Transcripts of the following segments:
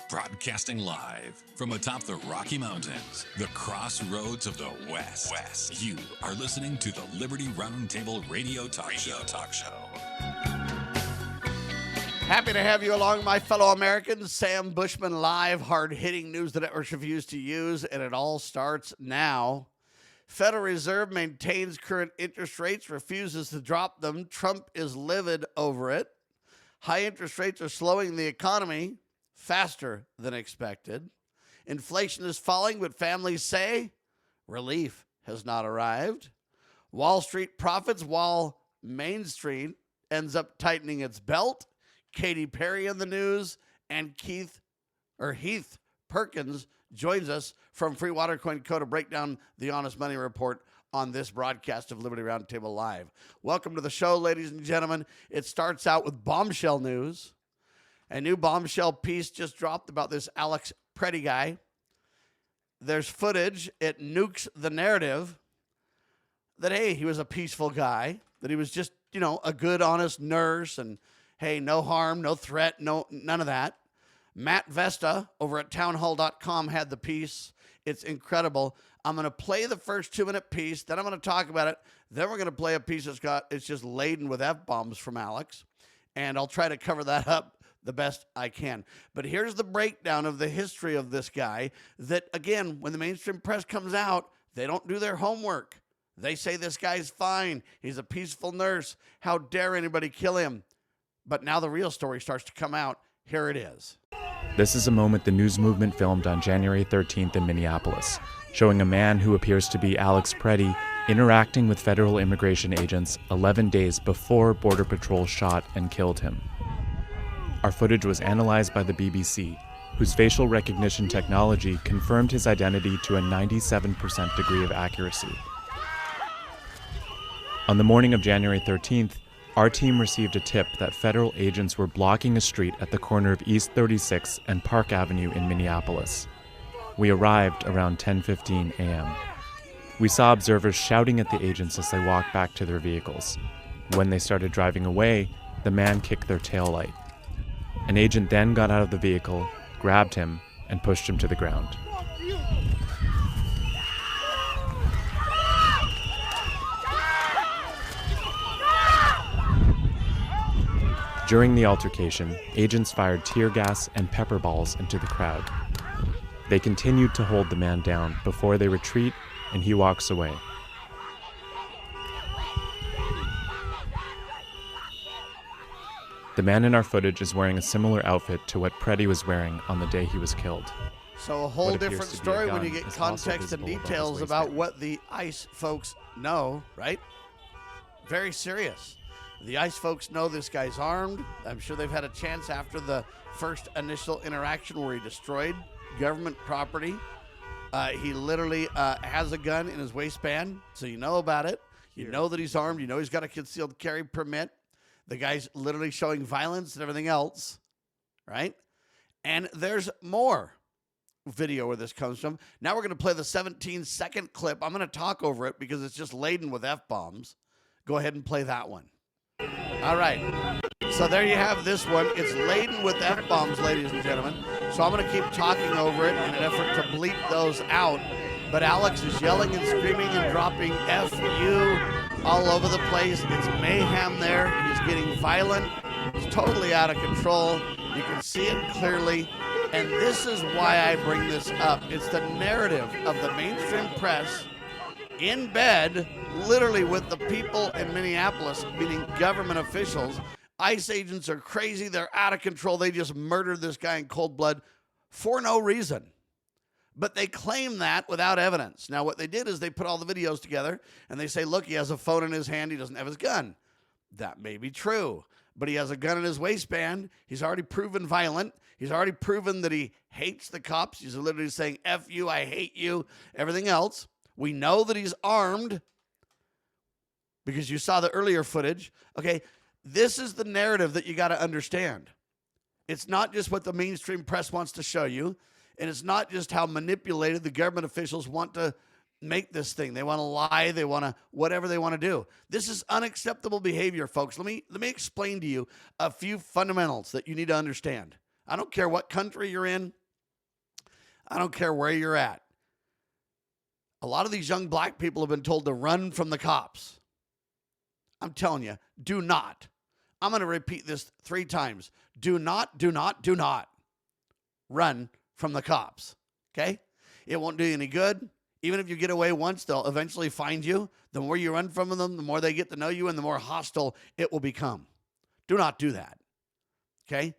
Broadcasting live from atop the Rocky Mountains, the crossroads of the West. You are listening to the Liberty Roundtable Radio Talk Show. Happy to have you along, my fellow Americans. Sam Bushman live, hard-hitting news the networks refuse to use, and it all starts now. Federal Reserve maintains current interest rates, refuses to drop them. Trump is livid over it. High interest rates are slowing the economy faster than expected. Inflation is falling, but families say relief has not arrived. Wall Street profits while Main Street ends up tightening its belt. Katy Perry in the news, and Heath Perkins joins us from Free Water Coin Co. to break down the Honest Money Report on this broadcast of Liberty Roundtable Live. Welcome to the show, ladies and gentlemen. It starts out with bombshell news. A new bombshell piece just dropped about this Alex Preti guy. There's footage. It nukes the narrative that, hey, he was a peaceful guy, that he was just, a good, honest nurse, and, hey, no harm, no threat, none of that. Matt Vesta over at townhall.com had the piece. It's incredible. I'm going to play the first 2-minute piece, then I'm going to talk about it. Then we're going to play a piece it's just laden with F-bombs from Alex, and I'll try to cover that up the best I can. But here's the breakdown of the history of this guy that, again, when the mainstream press comes out, they don't do their homework. They say this guy's fine. He's a peaceful nurse. How dare anybody kill him? But now the real story starts to come out. Here it is. This is a moment the news movement filmed on January 13th in Minneapolis, showing a man who appears to be Alex Preti interacting with federal immigration agents 11 days before Border Patrol shot and killed him. Our footage was analyzed by the BBC, whose facial recognition technology confirmed his identity to a 97% degree of accuracy. On the morning of January 13th, our team received a tip that federal agents were blocking a street at the corner of East 36 and Park Avenue in Minneapolis. We arrived around 10:15 a.m. We saw observers shouting at the agents as they walked back to their vehicles. When they started driving away, the man kicked their taillight. An agent then got out of the vehicle, grabbed him, and pushed him to the ground. During the altercation, agents fired tear gas and pepper balls into the crowd. They continued to hold the man down before they retreat, and he walks away. The man in our footage is wearing a similar outfit to what Preti was wearing on the day he was killed. So a whole different story when you get context and details about what the ICE folks know, right? Very serious. The ICE folks know this guy's armed. I'm sure they've had a chance after the first initial interaction where he destroyed government property. He literally has a gun in his waistband, so you know about it. You know that he's armed. You know he's got a concealed carry permit. The guy's literally showing violence and everything else, right? And there's more video where this comes from. Now we're going to play the 17-second clip. I'm going to talk over it because it's just laden with F-bombs. Go ahead and play that one. All right. So there you have this one. It's laden with F-bombs, ladies and gentlemen. So I'm going to keep talking over it in an effort to bleep those out. But Alex is yelling and screaming and dropping F-U all over the place. It's mayhem there. He's getting violent. He's totally out of control. You can see it clearly. And this is why I bring this up. It's the narrative of the mainstream press in bed, literally with the people in Minneapolis, meaning government officials. ICE agents are crazy. They're out of control. They just murdered this guy in cold blood for no reason. But they claim that without evidence. Now, what they did is they put all the videos together, and they say, look, he has a phone in his hand. He doesn't have his gun. That may be true, but he has a gun in his waistband. He's already proven violent. He's already proven that he hates the cops. He's literally saying, F you, I hate you, everything else. We know that he's armed because you saw the earlier footage. Okay, this is the narrative that you got to understand. It's not just what the mainstream press wants to show you. And it's not just how manipulated the government officials want to make this thing. They want to lie. They want to whatever they want to do. This is unacceptable behavior, folks. Let me explain to you a few fundamentals that you need to understand. I don't care what country you're in. I don't care where you're at. A lot of these young black people have been told to run from the cops. I'm telling you, do not. I'm going to repeat this 3 times. Do not run from the cops, okay? It won't do you any good. Even if you get away once, they'll eventually find you. The more you run from them, the more they get to know you and the more hostile it will become. Do not do that, okay?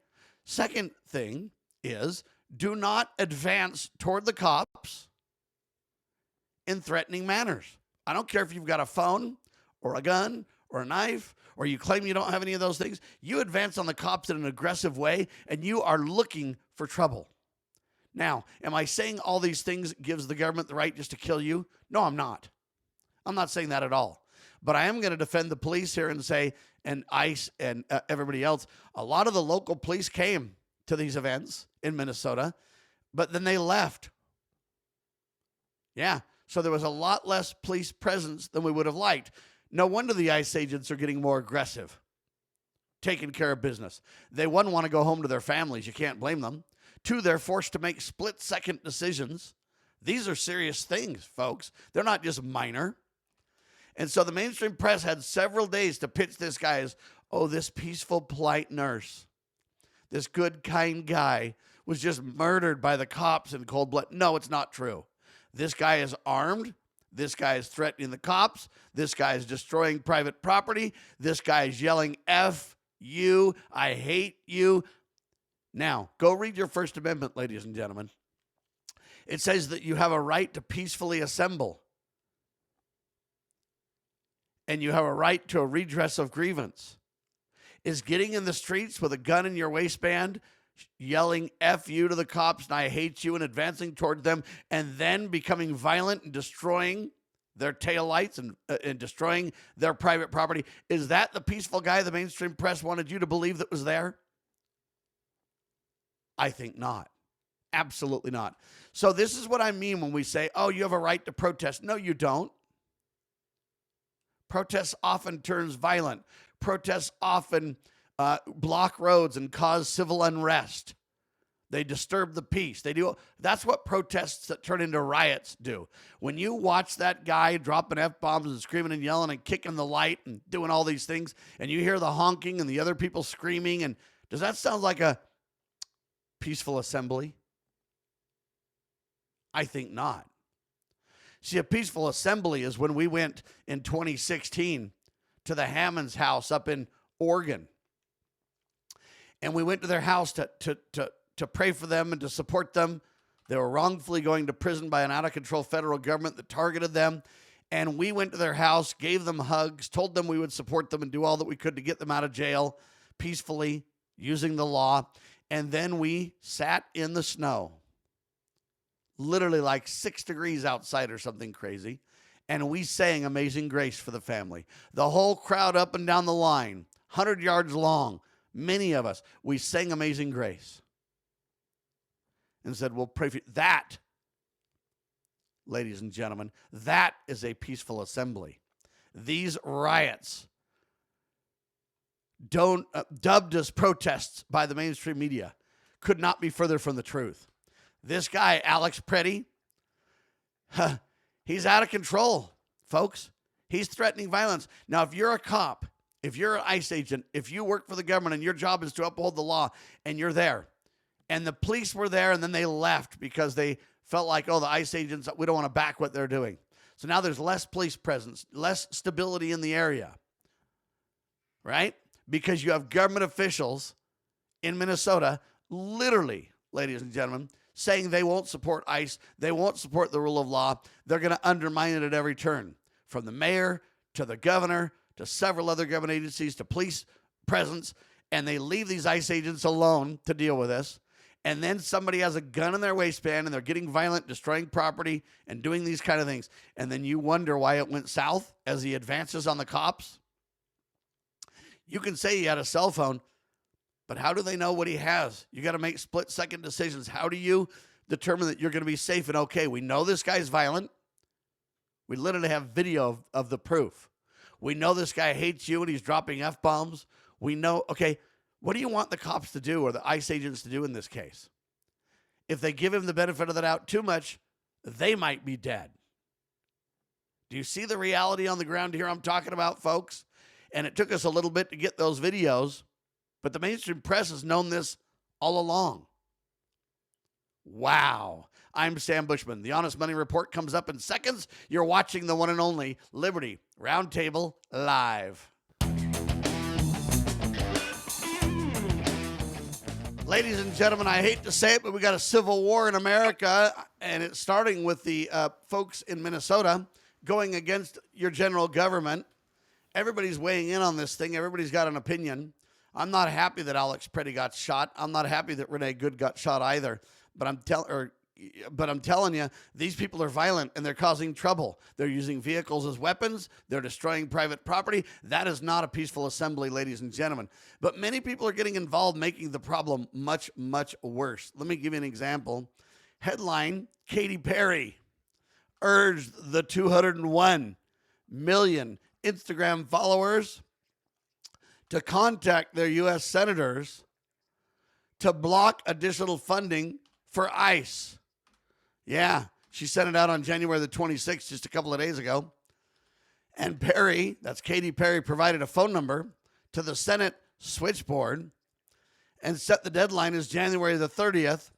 Second thing is do not advance toward the cops in threatening manners. I don't care if you've got a phone or a gun or a knife or you claim you don't have any of those things. You advance on the cops in an aggressive way and you are looking for trouble. Now, am I saying all these things gives the government the right just to kill you? No, I'm not. I'm not saying that at all. But I am going to defend the police here and say, and ICE and everybody else, a lot of the local police came to these events in Minnesota, but then they left. Yeah, so there was a lot less police presence than we would have liked. No wonder the ICE agents are getting more aggressive, taking care of business. They, one, want to go home to their families. You can't blame them. 2, they're forced to make split-second decisions. These are serious things, folks. They're not just minor. And so the mainstream press had several days to pitch this guy as, oh, this peaceful, polite nurse, this good, kind guy was just murdered by the cops in cold blood. No, it's not true. This guy is armed. This guy is threatening the cops. This guy is destroying private property. This guy is yelling, F you, I hate you. Now, go read your First Amendment, ladies and gentlemen. It says that you have a right to peacefully assemble. And you have a right to a redress of grievance. Is getting in the streets with a gun in your waistband, yelling F you to the cops and I hate you and advancing toward them and then becoming violent and destroying their taillights and destroying their private property, is that the peaceful guy the mainstream press wanted you to believe that was there? I think not. Absolutely not. So this is what I mean when we say, oh, you have a right to protest. No, you don't. Protests often turns violent. Protests often block roads and cause civil unrest. They disturb the peace. They do. That's what protests that turn into riots do. When you watch that guy dropping F-bombs and screaming and yelling and kicking the light and doing all these things, and you hear the honking and the other people screaming, and does that sound like a peaceful assembly? I think not. See, a peaceful assembly is when we went in 2016 to the Hammond's house up in Oregon. And we went to their house to pray for them and to support them. They were wrongfully going to prison by an out-of-control federal government that targeted them. And we went to their house, gave them hugs, told them we would support them and do all that we could to get them out of jail peacefully using the law. And then we sat in the snow, literally like 6 degrees outside or something crazy, and we sang Amazing Grace for the family. The whole crowd up and down the line, 100 yards long, many of us, we sang Amazing Grace and said, we'll pray for you. That, ladies and gentlemen, that is a peaceful assembly. These riots, dubbed as protests by the mainstream media, could not be further from the truth. This guy, Alex Preti, he's out of control, folks. He's threatening violence. Now, if you're a cop, if you're an ICE agent, if you work for the government and your job is to uphold the law and you're there, and the police were there and then they left because they felt like, oh, the ICE agents, we don't want to back what they're doing. So now there's less police presence, less stability in the area, right? Because you have government officials in Minnesota, literally, ladies and gentlemen, saying they won't support ICE, they won't support the rule of law. They're going to undermine it at every turn, from the mayor to the governor to several other government agencies to police presence, and they leave these ICE agents alone to deal with this. And then somebody has a gun in their waistband and they're getting violent, destroying property and doing these kind of things. And then you wonder why it went south as he advances on the cops. You can say he had a cell phone, but how do they know what he has? You got to make split-second decisions. How do you determine that you're going to be safe and okay? We know this guy's violent. We literally have video of the proof. We know this guy hates you and he's dropping F-bombs. We know, okay, what do you want the cops to do or the ICE agents to do in this case? if they give him the benefit of the doubt too much, they might be dead. Do you see the reality on the ground here I'm talking about, folks? And it took us a little bit to get those videos, but the mainstream press has known this all along. Wow. I'm Sam Bushman. The Honest Money Report comes up in seconds. You're watching the one and only Liberty Roundtable Live. Ladies and gentlemen, I hate to say it, but we got a civil war in America, and it's starting with the folks in Minnesota going against your general government. Everybody's weighing in on this thing. Everybody's got an opinion. I'm not happy that Alex Preti got shot. I'm not happy that Renee Good got shot either. But I'm telling you, these people are violent and they're causing trouble. They're using vehicles as weapons. They're destroying private property. That is not a peaceful assembly, ladies and gentlemen. But many people are getting involved, making the problem much, much worse. Let me give you an example. Headline, Katy Perry urged the 201 million Instagram followers to contact their U.S. senators to block additional funding for ICE. Yeah, she sent it out on January the 26th, just a couple of days ago. And Perry, that's Katy Perry, provided a phone number to the Senate switchboard and set the deadline as January the 30th.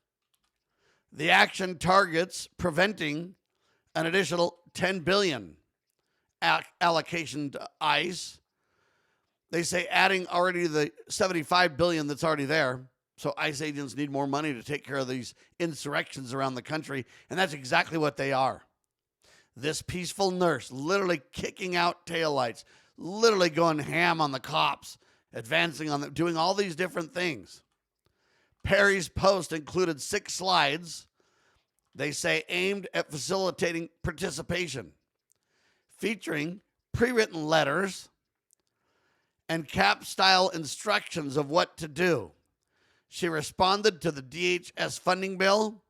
The action targets preventing an additional $10 billion allocation to ICE. They say adding already the $75 billion that's already there. So ICE agents need more money to take care of these insurrections around the country. And that's exactly what they are. This peaceful nurse literally kicking out taillights, literally going ham on the cops, advancing on them, doing all these different things. Perry's post included 6 slides, they say, aimed at facilitating participation, featuring pre-written letters and cap-style instructions of what to do. She responded to the DHS funding bill,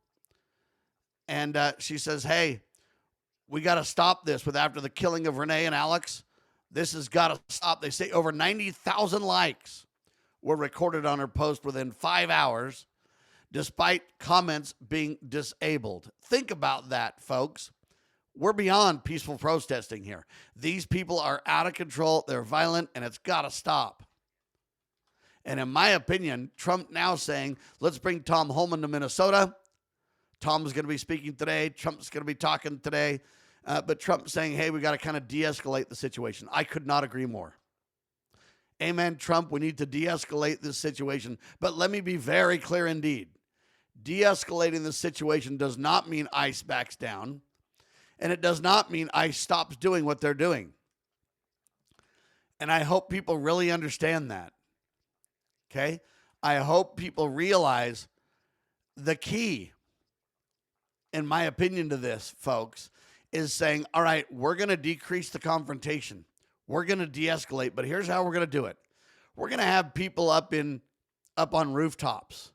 and she says, hey, we got to stop this after the killing of Renee and Alex. This has got to stop. They say over 90,000 likes were recorded on her post within 5 hours, despite comments being disabled. Think about that, folks. We're beyond peaceful protesting here. These people are out of control. They're violent, and it's got to stop. And in my opinion, Trump now saying, let's bring Tom Homan to Minnesota. Tom's going to be speaking today. Trump's going to be talking today. But Trump saying, hey, we got to kind of de-escalate the situation. I could not agree more. Amen, Trump. We need to de-escalate this situation. But let me be very clear indeed. De-escalating the situation does not mean ICE backs down. And it does not mean ICE stops doing what they're doing. And I hope people really understand that. Okay? I hope people realize the key, in my opinion, to this, folks, is saying, all right, we're going to decrease the confrontation. We're going to de-escalate, but here's how we're going to do it. We're going to have people up on rooftops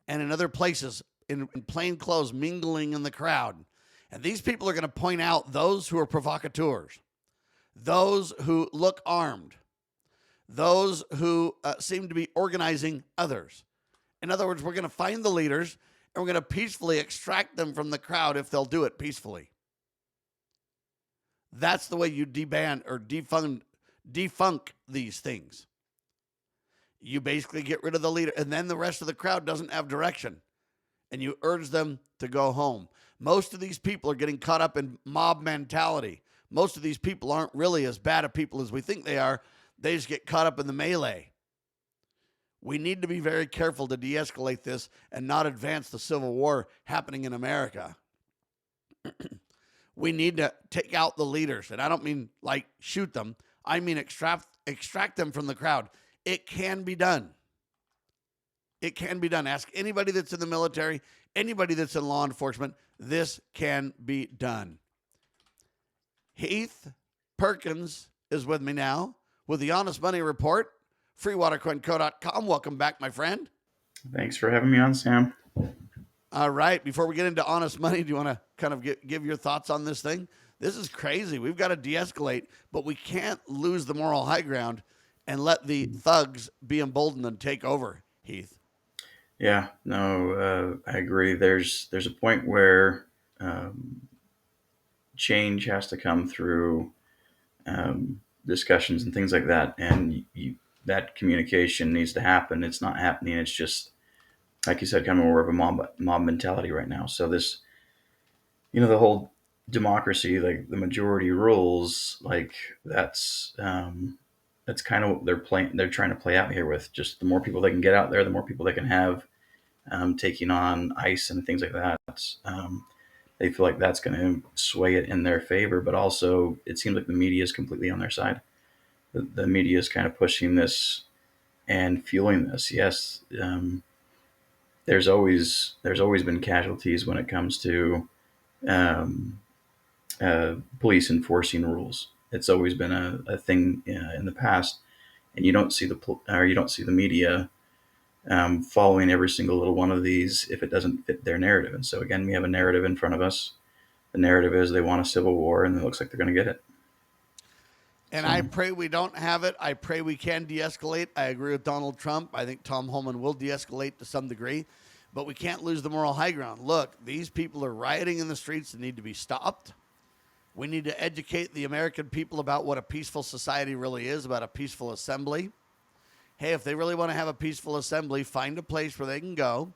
and in other places in plain clothes mingling in the crowd. And these people are going to point out those who are provocateurs, those who look armed, those who seem to be organizing others. In other words, we're going to find the leaders and we're going to peacefully extract them from the crowd if they'll do it peacefully. That's the way you deban or defunk these things. You basically get rid of the leader, and then the rest of the crowd doesn't have direction, and you urge them to go home. Most of these people are getting caught up in mob mentality. Most of these people aren't really as bad of people as we think they are. They just get caught up in the melee. We need to be very careful to de-escalate this and not advance the civil war happening in America. We need to take out the leaders. And I don't mean like shoot them. I mean extract them from the crowd. It can be done. It can be done. Ask anybody that's in the military, anybody that's in law enforcement. This can be done. Heath Perkins is with me now with the Honest Money Report, freewatercoinco.com. Welcome back, my friend. Thanks for having me on, Sam. All right. Before we get into honest money, do you want to kind of give your thoughts on this thing? This is crazy. We've got to de-escalate, but we can't lose the moral high ground and let the thugs be emboldened and take over, Heath. Yeah, no, I agree. There's a point where change has to come through discussions and things like that, and that communication needs to happen. It's not happening. It's just like you said, kind of more of a mob mentality right now. So this, the whole democracy, like the majority rules, like that's kind of what they're trying to play out here with just the more people they can get out there, the more people they can have taking on ICE and things like that. They feel like that's going to sway it in their favor, but also it seems like the media is completely on their side. The media is kind of pushing this and fueling this. Yes, there's always been casualties when it comes to um, police enforcing rules. It's always been a thing in the past, and you don't see the media following every single little one of these if it doesn't fit their narrative. And so again, we have a narrative in front of us. The narrative is they want a civil war, and it looks like they're going to get it. And I pray we don't have it. I pray we can de-escalate. I agree with Donald Trump. I think Tom Homan will de-escalate to some degree, but we can't lose the moral high ground. Look, these people are rioting in the streets and need to be stopped. We need to educate the American people about what a peaceful society really is, about a peaceful assembly. Hey, if they really want to have a peaceful assembly, find a place where they can go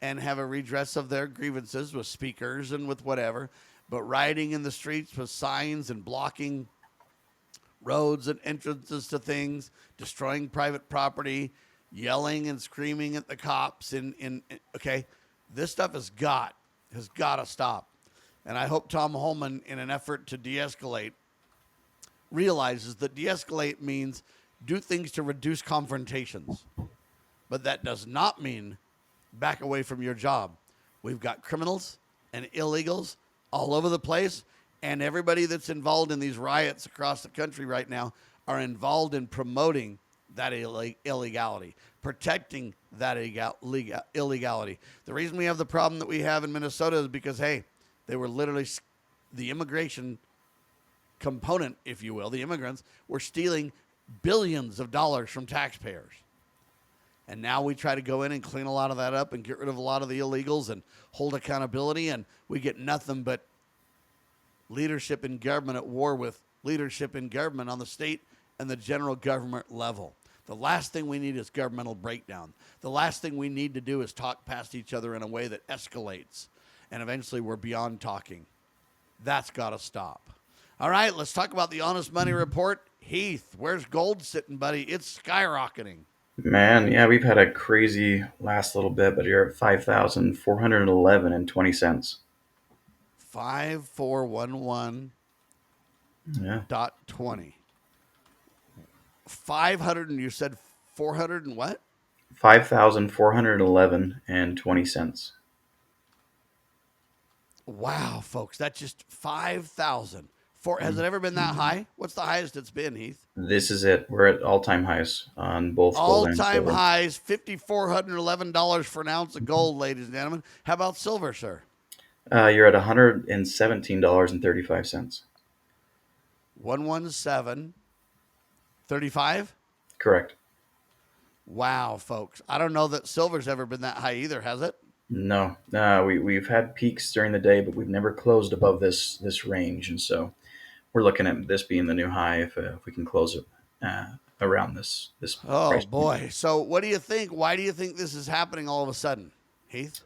and have a redress of their grievances with speakers and with whatever. But rioting in the streets with signs and blocking roads and entrances to things, destroying private property, yelling and screaming at the cops okay, this stuff has got to stop. And I hope Tom Homan, in an effort to de-escalate, realizes that de-escalate means do things to reduce confrontations. But that does not mean back away from your job. We've got criminals and illegals all over the place, and everybody that's involved in these riots across the country right now are involved in promoting that illegality, protecting that illegality. The reason we have the problem that we have in Minnesota is because, hey, they were literally the immigration component, if you will. The immigrants were stealing billions of dollars from taxpayers. And now we try to go in and clean a lot of that up and get rid of a lot of the illegals and hold accountability, and we get nothing but leadership in government at war with leadership in government on the state and the general government level. The last thing we need is governmental breakdown. The last thing we need to do is talk past each other in a way that escalates, and eventually we're beyond talking. That's got to stop. All right, let's talk about the Honest Money Report. Heath, where's gold sitting, buddy? It's skyrocketing. Man, yeah, we've had a crazy last little bit, but you're at 5,411 and 20 cents. 5411 Yeah. dot 20. 500, and you said 400 and what? 5,411 and 20 cents. Wow, folks, that's just 5,000. Has it ever been that high? What's the highest it's been, Heath? This is it. We're at all-time highs on both gold and silver. All-time highs, $5,411 for an ounce of gold, ladies and gentlemen. How about silver, sir? You're at $117.35. 117.35? Correct. Wow, folks. I don't know that silver's ever been that high either, has it? No, we've had peaks during the day, but we've never closed above this range, and so we're looking at this being the new high if we can close it around this. Oh price boy! point. So what do you think? Why do you think this is happening all of a sudden, Heath?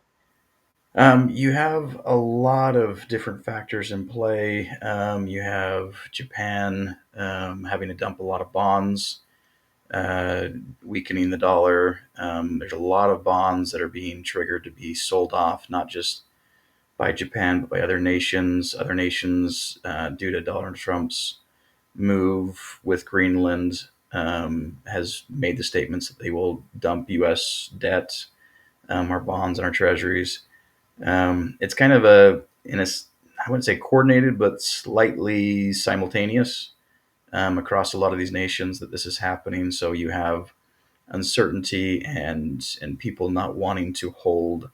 You have a lot of different factors in play. You have Japan having to dump a lot of bonds, weakening the dollar. There's a lot of bonds that are being triggered to be sold off, not just by Japan, but by other nations. Other nations, due to Donald Trump's move with Greenland, has made the statements that they will dump U.S. debt, our bonds, and our treasuries. It's kind of I wouldn't say coordinated, but slightly simultaneous across a lot of these nations that this is happening. So you have uncertainty and people not wanting to hold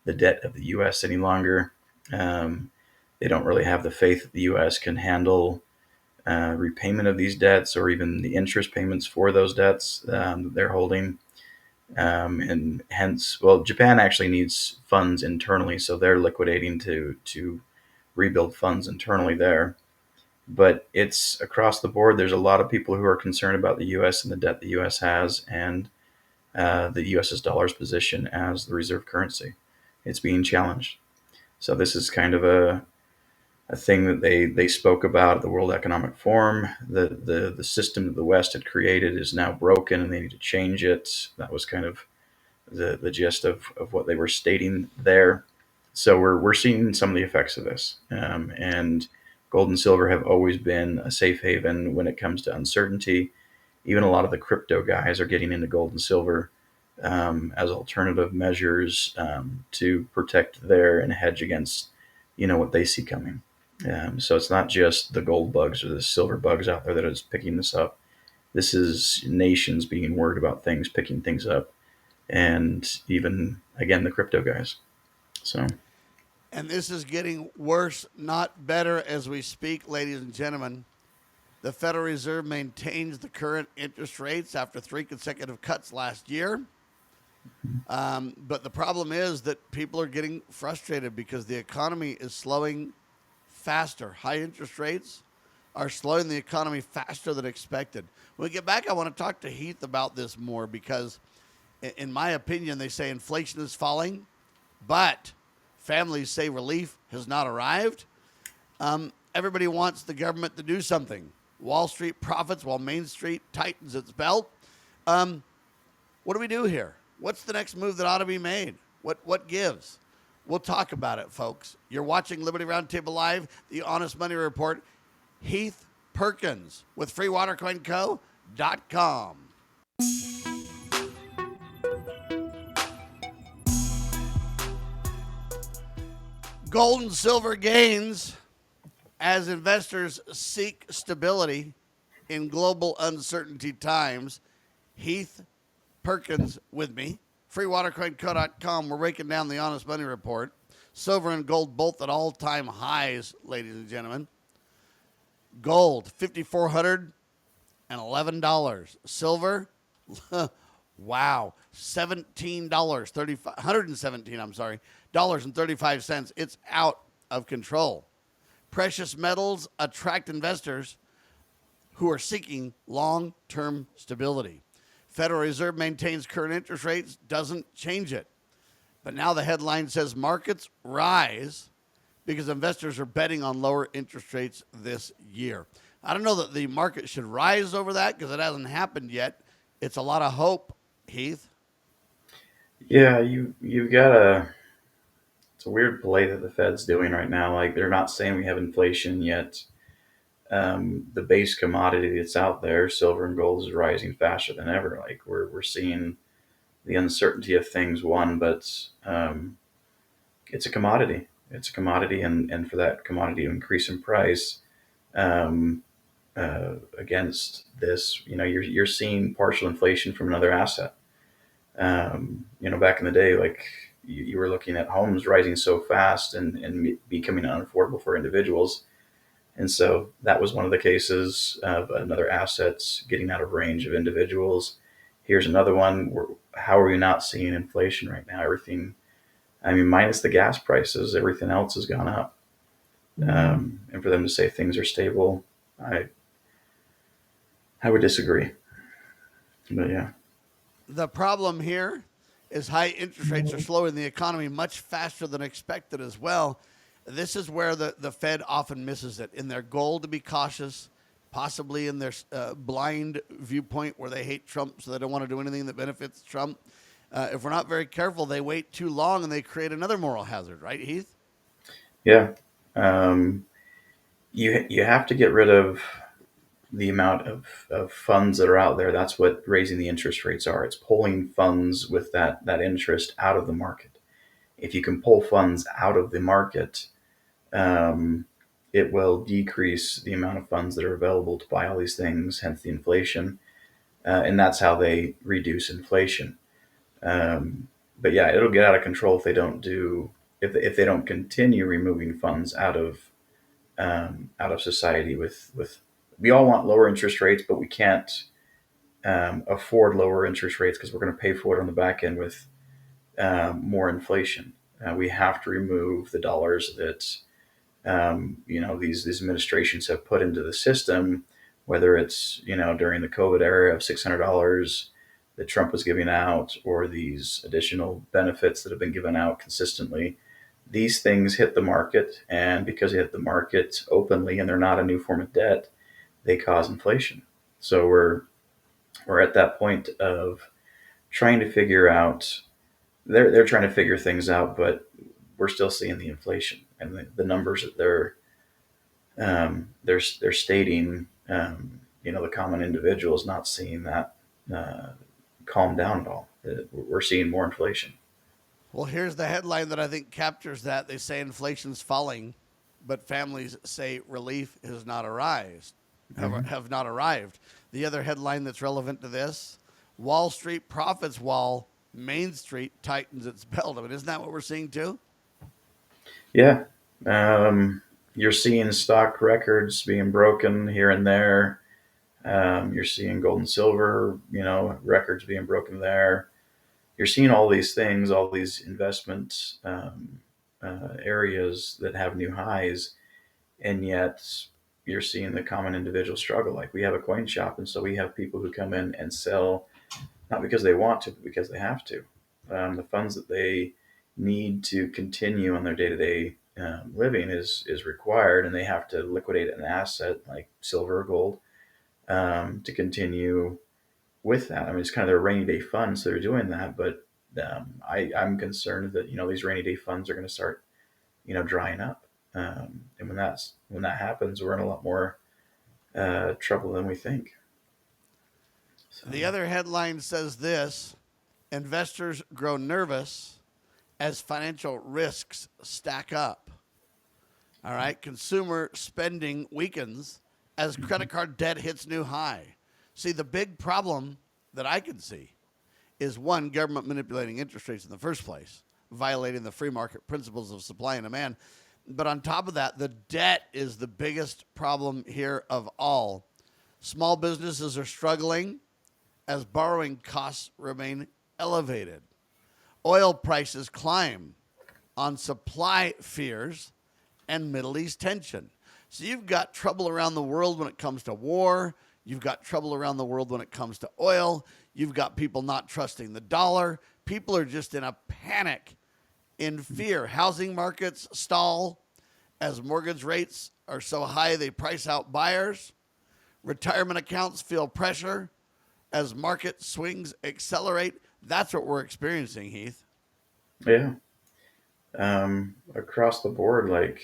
the debt of the U.S. any longer. They don't really have the faith that the U.S. can handle repayment of these debts or even the interest payments for those debts that they're holding. And hence, well, Japan actually needs funds internally, so they're liquidating to rebuild funds internally there. But it's across the board. There's a lot of people who are concerned about the U.S. and the debt the U.S. has, and the U.S.'s dollar's position as the reserve currency. It's being challenged. So this is kind of a thing that they spoke about at the World Economic Forum. The system that the West had created is now broken, and they need to change it. That was kind of the gist of what they were stating there. So we're seeing some of the effects of this, and gold and silver have always been a safe haven when it comes to uncertainty. Even a lot of the crypto guys are getting into gold and silver as alternative measures to protect their and hedge against, what they see coming. So it's not just the gold bugs or the silver bugs out there that is picking this up. This is nations being worried about things, picking things up, and even, again, the crypto guys. So, and this is getting worse, not better, as we speak, ladies and gentlemen. The Federal Reserve maintains the current interest rates after 3 consecutive cuts last year. But the problem is that people are getting frustrated because the economy is slowing faster. High interest rates are slowing the economy faster than expected. When we get back, I want to talk to Heath about this more because, in my opinion, they say inflation is falling, but families say relief has not arrived. Everybody wants the government to do something. Wall Street profits while Main Street tightens its belt. What do we do here? What's the next move that ought to be made? What gives? We'll talk about it, folks. You're watching Liberty Roundtable Live, the Honest Money Report. Heath Perkins with freewatercoinco.com. Gold and silver gains as investors seek stability in global uncertainty times. Heath Perkins with me. freewatercoinco.com. We're breaking down the Honest Money Report. Silver and gold both at all-time highs, ladies and gentlemen. Gold, $5,411. Silver, wow, $117.35. It's out of control. Precious metals attract investors who are seeking long-term stability. Federal Reserve maintains current interest rates, doesn't change it. But now the headline says markets rise because investors are betting on lower interest rates this year. I don't know that the market should rise over that because it hasn't happened yet. It's a lot of hope, Heath. Yeah, you've got it's a weird play that the Fed's doing right now. Like, they're not saying we have inflation yet. The base commodity that's out there, silver and gold, is rising faster than ever. Like, we're seeing the uncertainty of things, but it's a commodity. It's a commodity, and for that commodity to increase in price against this, you're seeing partial inflation from another asset. Back in the day, like, you were looking at homes rising so fast and becoming unaffordable for individuals. And so that was one of the cases of another asset's getting out of range of individuals. Here's another one. How are we not seeing inflation right now? Everything, minus the gas prices, everything else has gone up. And for them to say things are stable, I would disagree. But yeah. The problem here is high interest rates are slowing the economy much faster than expected as well. This is where the Fed often misses it in their goal to be cautious, possibly in their blind viewpoint where they hate Trump, so they don't want to do anything that benefits Trump. If we're not very careful, they wait too long and they create another moral hazard, right, Heath? Yeah. You have to get rid of the amount of funds that are out there. That's what raising the interest rates are. It's pulling funds with that interest out of the market. If you can pull funds out of the market, it will decrease the amount of funds that are available to buy all these things, hence the inflation. And that's how they reduce inflation. But yeah, it'll get out of control if they don't if they don't continue removing funds out of society with we all want lower interest rates, but we can't afford lower interest rates because we're going to pay for it on the back end with more inflation. We have to remove the dollars that these administrations have put into the system, whether it's during the COVID era of $600 that Trump was giving out, or these additional benefits that have been given out consistently. These things hit the market, and because they hit the market openly and they're not a new form of debt, they cause inflation. So we're at that point of trying to figure out. They're trying to figure things out, but we're still seeing the inflation and the numbers that they're stating. The common individual is not seeing that calm down at all. We're seeing more inflation. Well, here's the headline that I think captures that. They say inflation's falling, but families say relief has not arrived. Have not arrived. The other headline that's relevant to this: Wall Street profits while Main Street tightens its belt. I mean, isn't that what we're seeing too? Yeah. You're seeing stock records being broken here and there. You're seeing gold and silver, records being broken there. You're seeing all these things, all these investment areas that have new highs, and yet you're seeing the common individual struggle. Like, we have a coin shop, and so we have people who come in and sell, not because they want to, but because they have to. The funds that they need to continue on their day-to-day living is required, and they have to liquidate an asset like silver or gold to continue with that. I mean, it's kind of their rainy day fund, so they're doing that. But I'm concerned that these rainy day funds are going to start drying up, and when that happens, we're in a lot more trouble than we think. So. The other headline says this: investors grow nervous as financial risks stack up. All right, consumer spending weakens as credit card debt hits new high. See, the big problem that I can see is, one, government manipulating interest rates in the first place, violating the free market principles of supply and demand. But on top of that, the debt is the biggest problem here of all. Small businesses are struggling as borrowing costs remain elevated. Oil prices climb on supply fears and Middle East tension. So you've got trouble around the world when it comes to war. You've got trouble around the world when it comes to oil. You've got people not trusting the dollar. People are just in a panic, in fear. Housing markets stall as mortgage rates are so high they price out buyers. Retirement accounts feel pressure as market swings accelerate. That's what we're experiencing, Heath. Yeah. Across the board, like,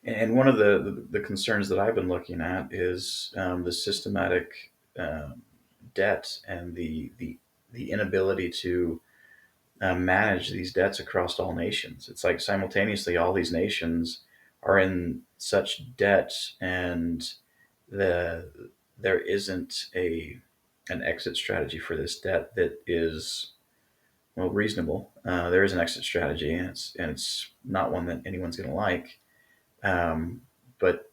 and one of the concerns that I've been looking at is the systematic debt and the inability to manage these debts across all nations. It's like simultaneously all these nations are in such debt, and there isn't an exit strategy for this debt that is, well, reasonable. There is an exit strategy, and it's not one that anyone's going to like. But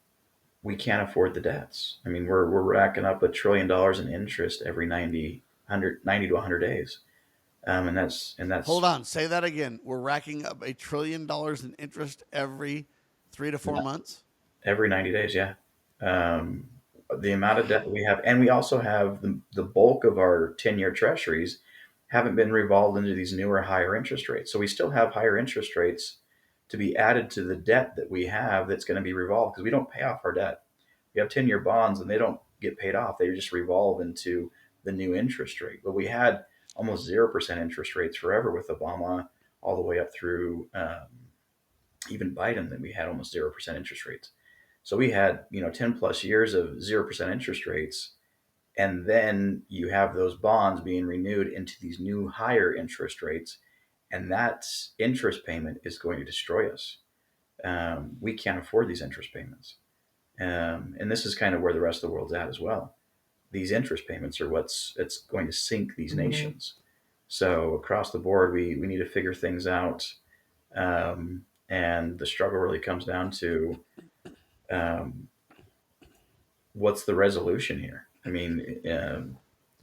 we can't afford the debts. I mean, we're racking up $1 trillion in interest every 90 to 100 days. And that's Hold on, say that again. We're racking up $1 trillion in interest every 3 to 4 months. Every 90 days, yeah. The amount of debt that we have, and we also have the bulk of our 10-year treasuries haven't been revolved into these newer higher interest rates. So we still have higher interest rates to be added to the debt that we have that's going to be revolved, because we don't pay off our debt. We have 10-year bonds and they don't get paid off. They just revolve into the new interest rate. But we had almost 0% interest rates forever with Obama, all the way up through even Biden, that we had almost 0% interest rates. So we had 10 plus years of 0% interest rates, and then you have those bonds being renewed into these new higher interest rates, and that interest payment is going to destroy us. We can't afford these interest payments. And this is kind of where the rest of the world's at as well. These interest payments are it's going to sink these nations. So across the board, we need to figure things out. And the struggle really comes down to what's the resolution here? I mean,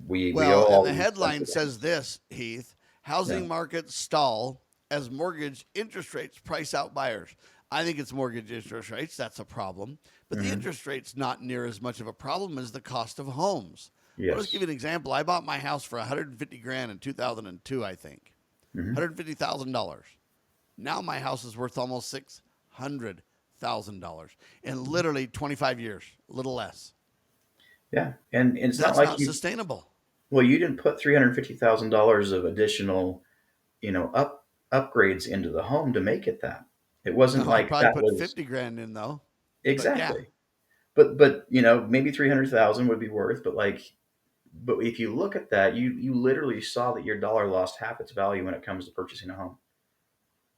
we owe Well, and all the these headline central says banks. this, Heath: Yeah. housing markets stall as mortgage interest rates price out buyers. I think it's mortgage interest rates. That's a problem. But the Hmm. interest rate's not near as much of a problem as the cost of homes. I'll just give Yes. you an example. I bought my house for 150 grand in 2002, I think. Hmm. $150,000. Now my house is worth almost $600,000 in literally 25 years, a little less. Yeah, and it's not That's like not you. sustainable. Well, you didn't put $350,000 of additional, upgrades into the home to make it that. It No, wasn't I like probably that put was 50 grand in though. But yeah, exactly. But maybe 300,000 would be worth. But if you look at that, you literally saw that your dollar lost half its value when it comes to purchasing a home.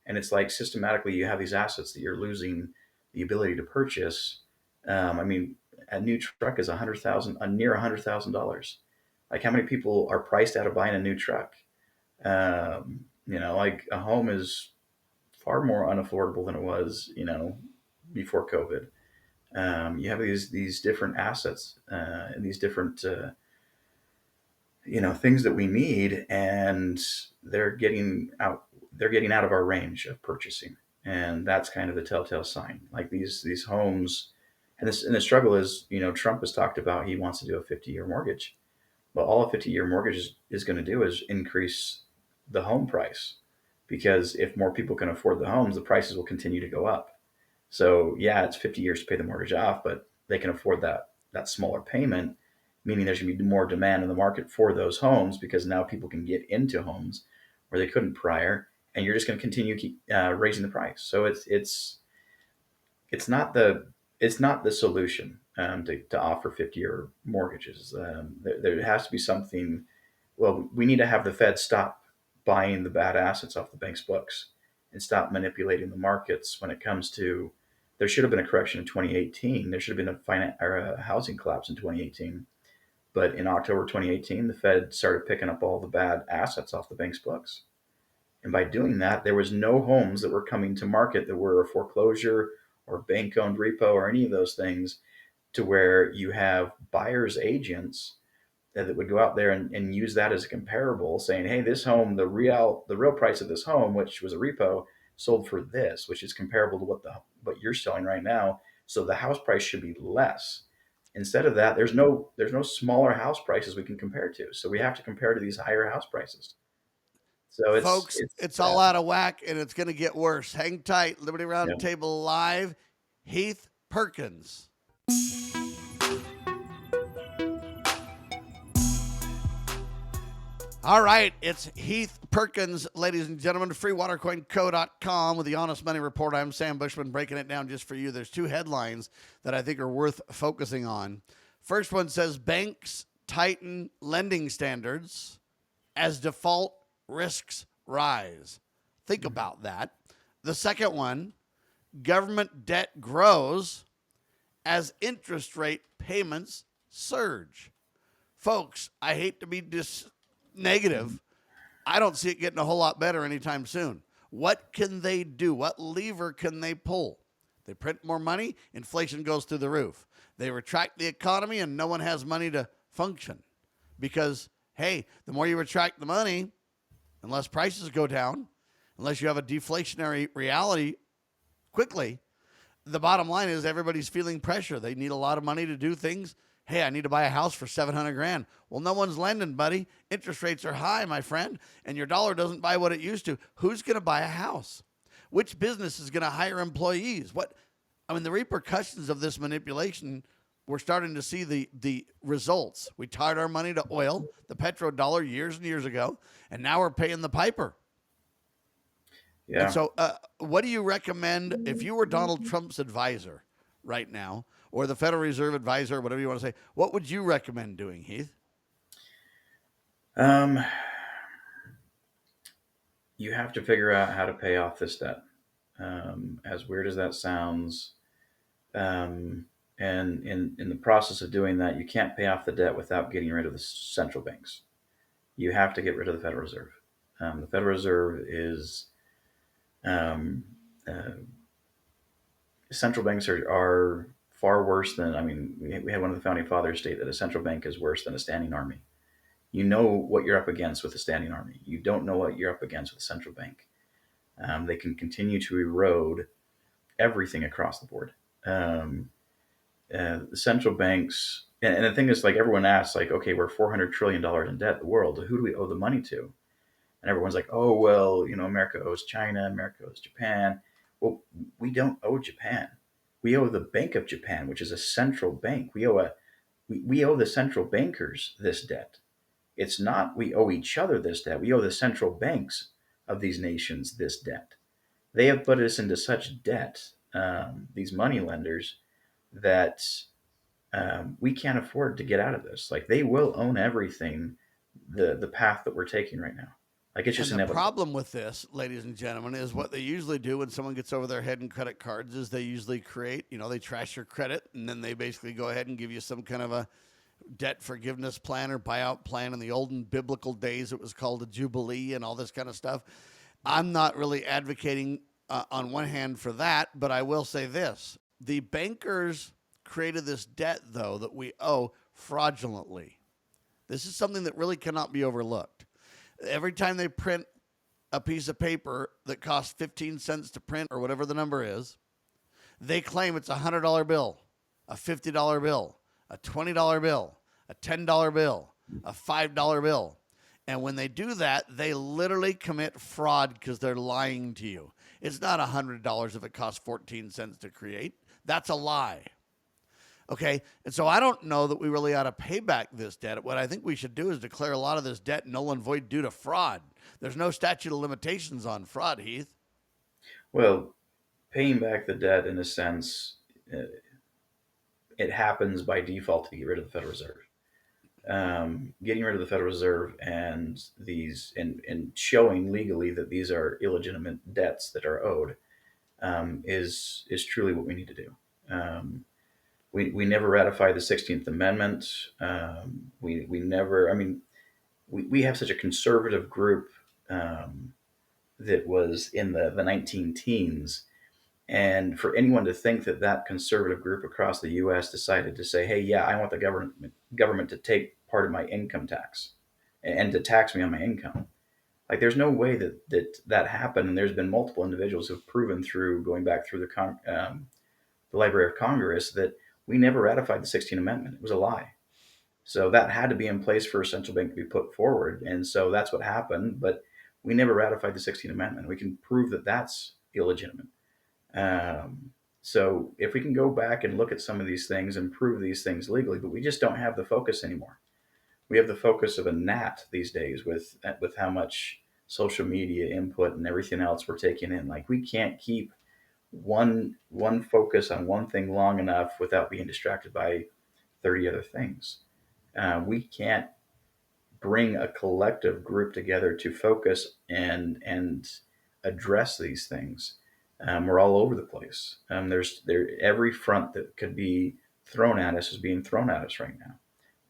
And it's like systematically you have these assets that you're losing the ability to purchase. I mean, a new truck is near $100,000. Like how many people are priced out of buying a new truck? Like a home is far more unaffordable than it was, before COVID. You have these different assets and these different things that we need, and they're getting out. They're getting out of our range of purchasing, and that's kind of the telltale sign. Like these homes, and the struggle is, Trump has talked about he wants to do a 50-year mortgage. Well, all a 50-year mortgage is going to do is increase the home price, because if more people can afford the homes, the prices will continue to go up. So yeah, it's 50 years to pay the mortgage off, but they can afford that smaller payment, meaning there's going to be more demand in the market for those homes because now people can get into homes where they couldn't prior, and you're just going to continue keep raising the price. So it's not the solution to offer 50-year mortgages. There has to be something. Well, we need to have the Fed stop buying the bad assets off the bank's books and stop manipulating the markets when it comes to. There should have been a correction in 2018. There should have been a housing collapse in 2018. But in October 2018, the Fed started picking up all the bad assets off the bank's books. And by doing that, there was no homes that were coming to market that were a foreclosure or bank owned repo or any of those things, to where you have buyers agents that would go out there and use that as a comparable, saying, hey, this home, the real price of this home, which was a repo, sold for this, which is comparable to what you're selling right now. So the house price should be less. Instead of that, there's no smaller house prices we can compare to. So we have to compare to these higher house prices. So it's folks, it's it's all sad. out of whack and it's going to get worse. Hang tight. Liberty Yeah. Roundtable Live. Heath Perkins. All right, it's Heath Perkins, ladies and gentlemen, freewatercoinco.com with the Honest Money Report. I'm Sam Bushman, breaking it down just for you. There's two headlines that I think are worth focusing on. First one says banks tighten lending standards as default risks rise. Think about that. The second one, government debt grows as interest rate payments surge. Folks, I hate to be negative. I don't see it getting a whole lot better anytime soon. What can they do? What lever can they pull? They print more money, inflation goes through the roof. They retract the economy, and no one has money to function. Because, hey, the more you retract the money, unless prices go down, unless you have a deflationary reality quickly, the bottom line is everybody's feeling pressure. They need a lot of money to do things. Hey, I need to buy a house for 700 grand. Well, no one's lending, buddy. Interest rates are high, my friend, and your dollar doesn't buy what it used to. Who's going to buy a house? Which business is going to hire employees? The repercussions of this manipulation, we're starting to see the results. We tied our money to oil, the petrodollar, years and years ago, and now we're paying the piper. And Yeah. so, what do you recommend if you were Donald Trump's advisor right now, or the Federal Reserve advisor, whatever you want to say? What would you recommend doing, Heath? Um, you have to figure out how to pay off this debt. As weird as that sounds, and in the process of doing that, you can't pay off the debt without getting rid of the central banks. You have to get rid of the Federal Reserve. The Federal Reserve is um, uh, central banks are far worse than, I mean, we had one of the founding fathers state that a central bank is worse than a standing army. You know what you're up against with a standing army. You don't know what you're up against with a central bank. They can continue to erode everything across the board. The central banks, and the thing is, like, everyone asks, like, okay, we're $400 trillion in debt, the world. Who do we owe the money to? And everyone's like, oh, well, America owes China, America owes Japan. Well, we don't owe Japan. We owe the Bank of Japan, which is a central bank. We owe the central bankers this debt. It's not we owe each other this debt. We owe the central banks of these nations this debt. They have put us into such debt, these money lenders, that we can't afford to get out of this. Like, they will own everything, the path that we're taking right now. Like, it's just inevitable. The problem with this, ladies and gentlemen, is what they usually do when someone gets over their head in credit cards is they usually create, they trash your credit, and then they basically go ahead and give you some kind of a debt forgiveness plan or buyout plan. In the olden biblical days, it was called a jubilee and all this kind of stuff. I'm not really advocating on one hand for that, but I will say this. The bankers created this debt, though, that we owe fraudulently. This is something that really cannot be overlooked. Every time they print a piece of paper that costs 15 cents to print or whatever the number is, they claim it's a $100 bill, a $50 bill, a $20 bill, a $10 bill, a $5 bill. And when they do that, they literally commit fraud because they're lying to you. It's not $100 if it costs 14 cents to create. That's a lie. Okay, and so I don't know that we really ought to pay back this debt. What I think we should do is declare a lot of this debt null and void due to fraud. There's no statute of limitations on fraud, Heath. Well, paying back the debt, in a sense, it happens by default to get rid of the Federal Reserve. Getting rid of the Federal Reserve and these and showing legally that these are illegitimate debts that are owed is truly what we need to do. We never ratified the 16th Amendment. We never, I mean, we have such a conservative group that was in the 19 teens. And for anyone to think that that conservative group across the U.S. decided to say, hey, yeah, I want the government to take part of my income tax and to tax me on my income. Like, there's no way that happened. And there's been multiple individuals who have proven through going back through the Library of Congress that we never ratified the 16th Amendment. It was a lie. So that had to be in place for a central bank to be put forward. And so that's what happened. But we never ratified the 16th Amendment. We can prove that that's illegitimate. So if we can go back and look at some of these things and prove these things legally, but we just don't have the focus anymore. We have the focus of a gnat these days with how much social media input and everything else we're taking in. Like, we can't keep one focus on one thing long enough without being distracted by 30 other things. We can't bring a collective group together to focus and address these things. We're all over the place. Every front that could be thrown at us is being thrown at us right now,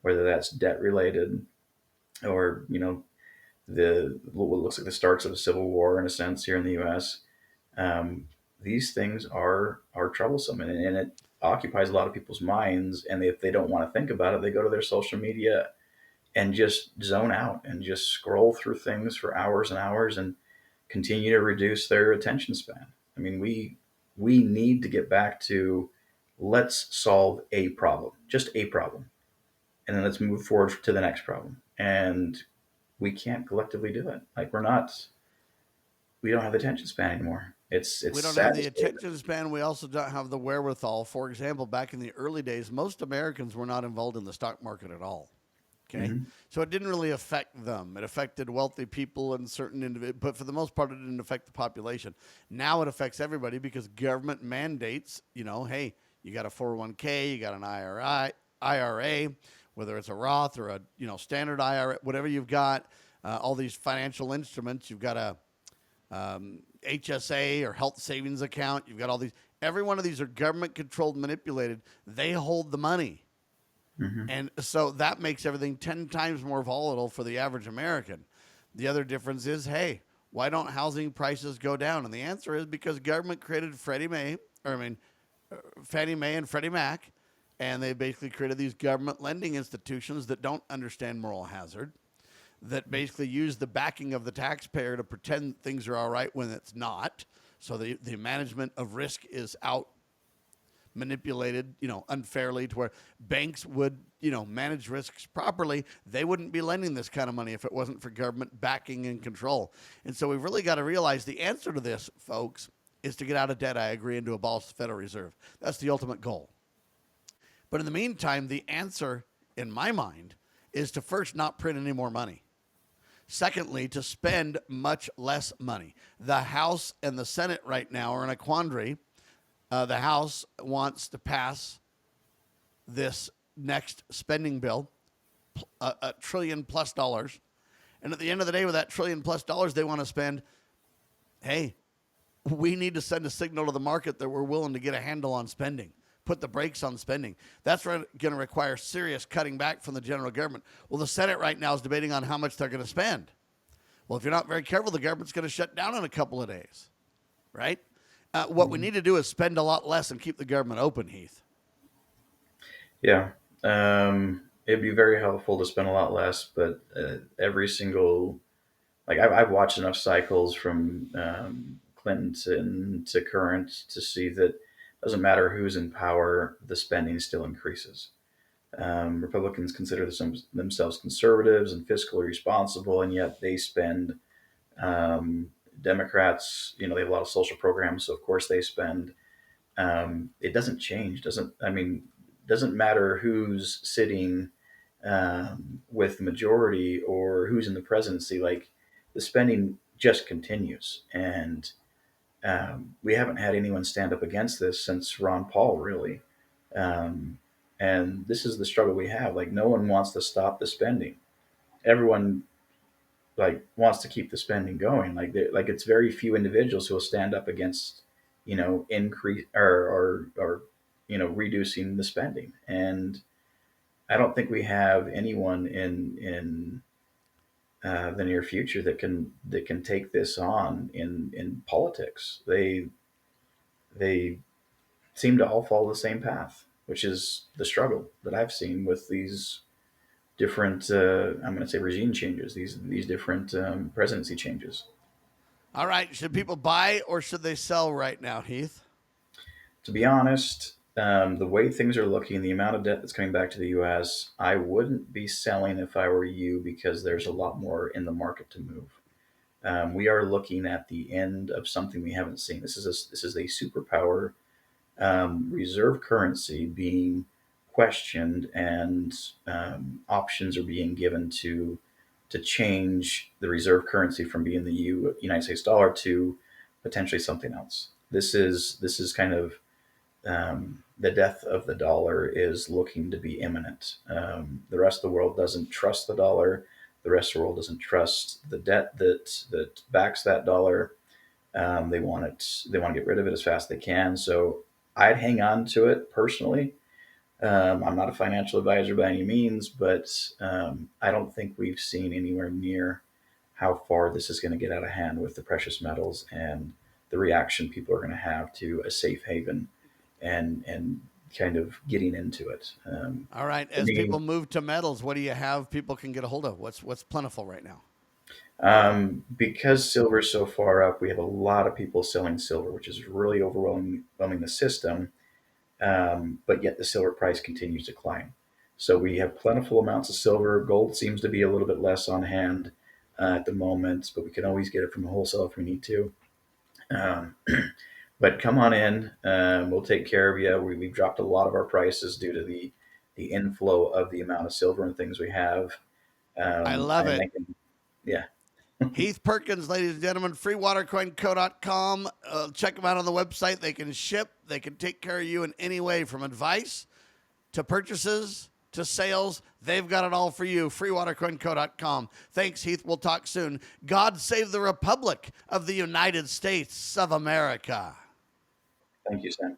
whether that's debt related or what looks like the starts of a civil war in a sense here in the U.S. These things are troublesome, and it occupies a lot of people's minds. And if they don't want to think about it, they go to their social media and just zone out and just scroll through things for hours and hours and continue to reduce their attention span. I mean, we need to get back to, let's solve a problem, just a problem, and then let's move forward to the next problem. And we can't collectively do it. Like, we don't have the attention span anymore. We don't have the attention span. We also don't have the wherewithal. For example, back in the early days, most Americans were not involved in the stock market at all. Okay. Mm-hmm. So it didn't really affect them. It affected wealthy people and certain individuals, but for the most part, it didn't affect the population. Now it affects everybody because government mandates, hey, you got a 401k, you got an IRA, whether it's a Roth or a, standard IRA, whatever you've got, all these financial instruments, you've got a HSA or health savings account. You've got all these, every one of these are government controlled, manipulated. They hold the money. Mm-hmm. And so that makes everything 10 times more volatile for the average American. The other difference is, hey, why don't housing prices go down? And the answer is because government created Fannie Mae and Freddie Mac, and they basically created these government lending institutions that don't understand moral hazard, that basically use the backing of the taxpayer to pretend things are all right when it's not. So the management of risk is out manipulated, unfairly, to where banks would, manage risks properly. They wouldn't be lending this kind of money if it wasn't for government backing and control. And so we've really got to realize the answer to this, folks, is to get out of debt. I agree, and to abolish the Federal Reserve. That's the ultimate goal. But in the meantime, the answer, in my mind, is to first not print any more money. Secondly, to spend much less money. The House and the Senate right now are in a quandary. The House wants to pass this next spending bill, $1 trillion+. And at the end of the day, with that $1 trillion+, they want to spend, hey, we need to send a signal to the market that we're willing to get a handle on spending, put the brakes on spending. That's going to require serious cutting back from the general government. Well, the Senate right now is debating on how much they're going to spend. Well, if you're not very careful, the government's going to shut down in a couple of days, right? What we need to do is spend a lot less and keep the government open, Heath. Yeah. It'd be very helpful to spend a lot less, but every single, I've watched enough cycles from Clinton to current to see that it doesn't matter who's in power, the spending still increases. Republicans consider themselves conservatives and fiscally responsible, and yet they spend. Democrats, they have a lot of social programs, so of course they spend. It doesn't change. Doesn't matter who's sitting with the majority or who's in the presidency. Like, the spending just continues, and we haven't had anyone stand up against this since Ron Paul, really. And this is the struggle we have. Like, no one wants to stop the spending. Everyone wants to keep the spending going. Like it's very few individuals who will stand up against, increase or reducing the spending. And I don't think we have anyone in the near future that can take this on in politics. They seem to all follow the same path, which is the struggle that I've seen with these different, I'm going to say, regime changes, these different presidency changes. All right. Should people buy or should they sell right now, Heath? To be honest, the way things are looking, the amount of debt that's coming back to the U.S., I wouldn't be selling if I were you, because there's a lot more in the market to move. We are looking at the end of something we haven't seen. This is a superpower reserve currency being questioned, and options are being given to change the reserve currency from being the United States dollar to potentially something else. This is kind of the death of the dollar is looking to be imminent. The rest of the world doesn't trust the dollar. The rest of the world doesn't trust the debt that backs that dollar. They want to get rid of it as fast as they can. So I'd hang on to it personally. I'm not a financial advisor by any means, but I don't think we've seen anywhere near how far this is going to get out of hand with the precious metals and the reaction people are going to have to a safe haven and kind of getting into it. All right. As people move to metals, what do you have people can get a hold of? What's plentiful right now? Because silver is so far up, we have a lot of people selling silver, which is really overwhelming the system. But yet the silver price continues to climb. So we have plentiful amounts of silver. Gold seems to be a little bit less on hand at the moment, but we can always get it from a wholesale if we need to. But come on in. We'll take care of you. We've dropped a lot of our prices due to the inflow of the amount of silver and things we have. I love it. Yeah. Heath Perkins, ladies and gentlemen, freewatercoinco.com. Check them out on the website. They can ship. They can take care of you in any way, from advice to purchases to sales. They've got it all for you. freewatercoinco.com. Thanks, Heath. We'll talk soon. God save the Republic of the United States of America. Thank you, Sam.